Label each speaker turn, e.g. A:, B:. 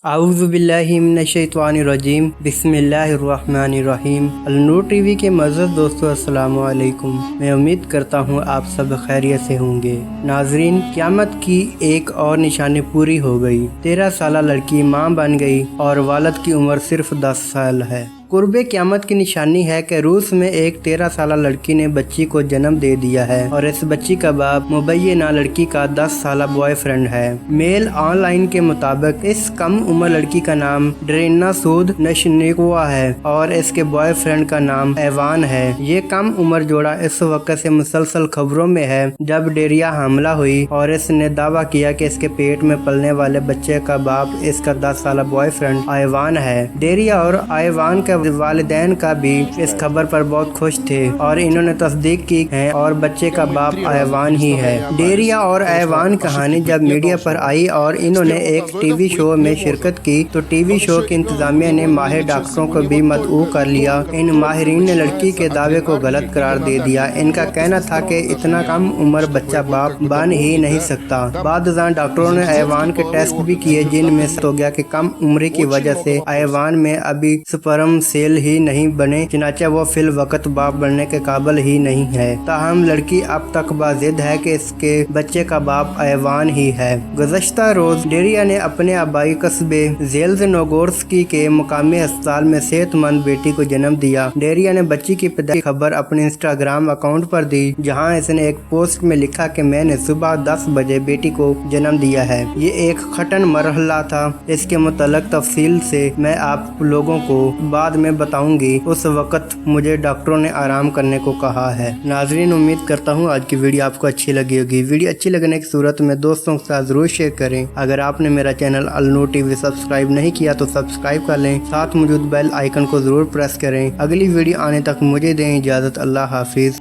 A: اعوذ باللہ من الشیطان الرجیم بسم اللہ الرحمن الرحیم۔ النور ٹی وی کے معزز دوستو السلام علیکم۔ میں امید کرتا ہوں آپ سب خیریت سے ہوں گے۔ ناظرین، قیامت کی ایک اور نشانی پوری ہو گئی۔ 13 سالہ لڑکی ماں بن گئی اور والد کی عمر صرف 10 سال ہے۔ قرب قیامت کی نشانی ہے کہ روس میں ایک 13 سالہ لڑکی نے بچی کو جنم دے دیا ہے اور اس بچی کا باپ مبینہ لڑکی کا 10 سالہ بوائے فرینڈ ہے۔ میل آن لائن کے مطابق اس کم عمر لڑکی کا نام ڈرینا سود نشنیکوا ہے اور اس کے بوائے فرینڈ کا نام ایوان ہے۔ یہ کم عمر جوڑا اس وقت سے مسلسل خبروں میں ہے جب ڈیریا حاملہ ہوئی اور اس نے دعویٰ کیا کہ اس کے پیٹ میں پلنے والے بچے کا باپ اس کا 10 سالہ بوائے فرینڈ ایوان ہے۔ ڈیریا اور ایوان کے والدین کا بھی اس خبر پر بہت خوش تھے اور انہوں نے تصدیق کی ہے اور بچے کا باپ ایوان ہی ہے۔ ڈیریا اور ایوان کہانی جب میڈیا پر آئی اور انہوں نے ایک ٹی وی شو میں شرکت کی تو ٹی وی شو کی انتظامیہ نے ماہر ڈاکٹروں کو بھی مدعو کر لیا۔ ان ماہرین نے لڑکی کے دعوے کو غلط قرار دے دیا۔ ان کا کہنا تھا کہ اتنا کم عمر بچہ باپ بن ہی نہیں سکتا۔ بعد ازاں ڈاکٹروں نے ایوان کے ٹیسٹ بھی کیے جن میں ثابت ہو گیا کہ کم عمری کی وجہ سے ایوان میں ابھی سپرم سیل ہی نہیں بنے، چنانچہ وہ فی الوقت باپ بننے کے قابل ہی نہیں ہے۔ تاہم لڑکی اب تک باضد ہے کہ اس کے بچے کا باپ ایوان ہی ہے۔ گزشتہ روز ڈیریا نے اپنے آبائی قصبے زیلزنوگورسکی کے مقامی اسپتال میں صحت مند بیٹی کو جنم دیا۔ ڈیریا نے بچی کی پیدائش کی خبر اپنے انسٹاگرام اکاؤنٹ پر دی، جہاں اس نے ایک پوسٹ میں لکھا کہ میں نے صبح 10 بجے بیٹی کو جنم دیا ہے۔ یہ ایک کٹھن مرحلہ تھا، اس کے متعلق تفصیل سے میں آپ لوگوں کو بعد میں بتاؤں گی۔ اس وقت مجھے ڈاکٹروں نے آرام کرنے کو کہا ہے۔ ناظرین، امید کرتا ہوں آج کی ویڈیو آپ کو اچھی لگی ہوگی۔ ویڈیو اچھی لگنے کی صورت میں دوستوں کے ساتھ ضرور شیئر کریں۔ اگر آپ نے میرا چینل النور ٹی وی سبسکرائب نہیں کیا تو سبسکرائب کر لیں، ساتھ موجود بیل آئیکن کو ضرور پریس کریں۔ اگلی ویڈیو آنے تک مجھے دیں اجازت۔ اللہ حافظ۔